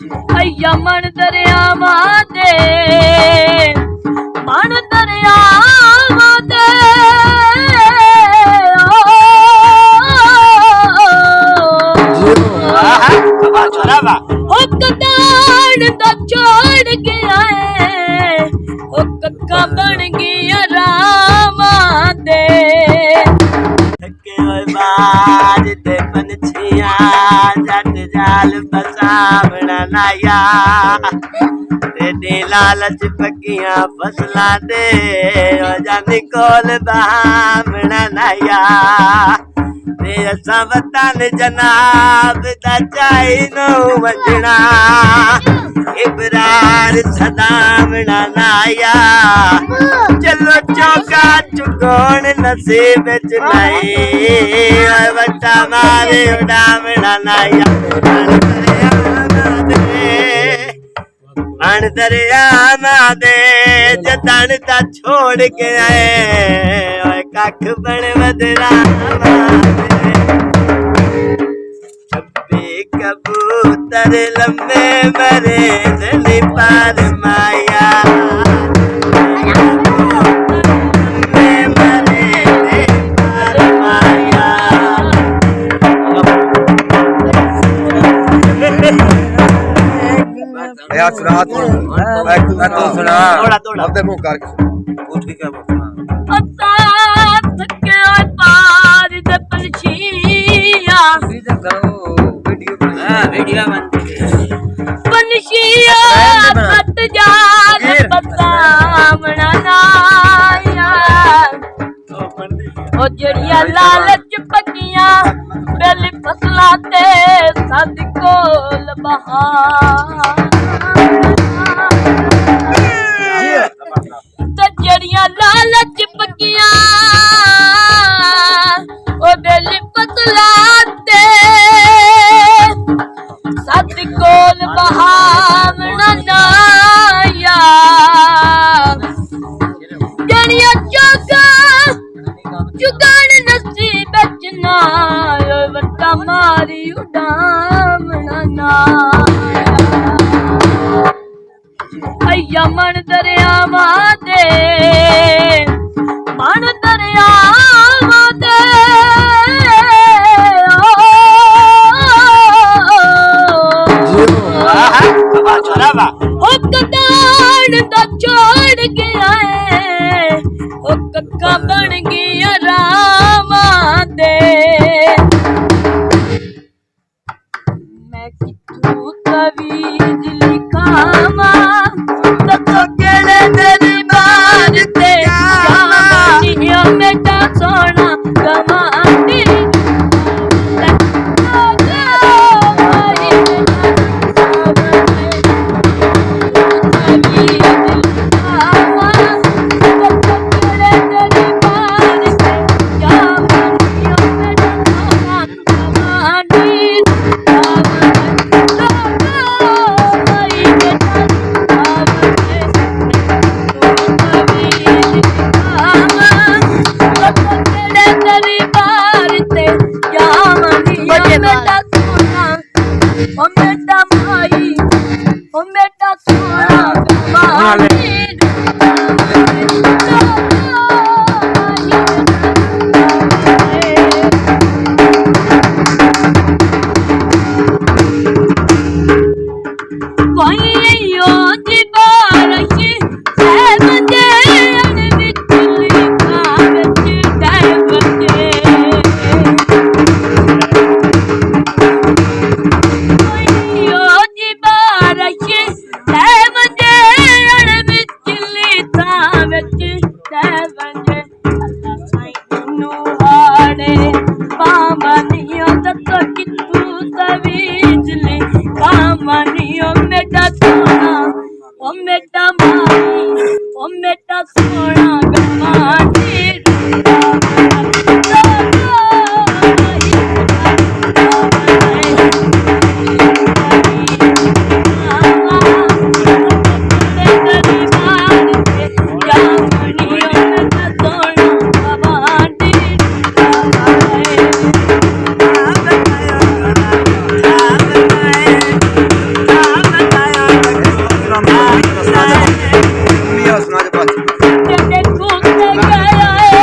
Yemen दरियावां दे मन दरियावां दे कदान दा छोड़ के आए ओ कक्का बन गया रामा दे बाज ते पंछियां जट जाल बसावना नाया ते लालच पकियां फसला दे जानी कोल बहावना नाया ते असां वतन जनाब दा चाही नो वंजना इबरार सदावना नाया चलो चौका चुकोण नसीब च नहीं वटा मारे उड़ावना नाया अण दरियावां दे जतन ता छोड़ के आए कख बण वदरा छप्पी कबूतर लंबे मरे नली पार माया यार सुना तू सुना अपने मुंह कर पूछ के क्या बोलना थके पार दे पंछियां वीडियो करो वीडियो पंछियां कट जाग बतावना नाया ओ जड़ियां लालच पकियां बेल फसला ते सद कोल बहा जड़ियां लालच पकियां ओ बेल फसला ते सद कोल बहावना नाया जड़ियां चौका चुगण नसीब च ना वटा मारी उड़ावना नाया यमन दरियावां दे मन दरियावां दे कदान दा छोड़ के आए ओ कक्का बन गया रामा दे मैं कितू तवीज लिखावा तो केड़े तेरी बार ते जानिया मेरा सोना गवांडी चंगे खूते गए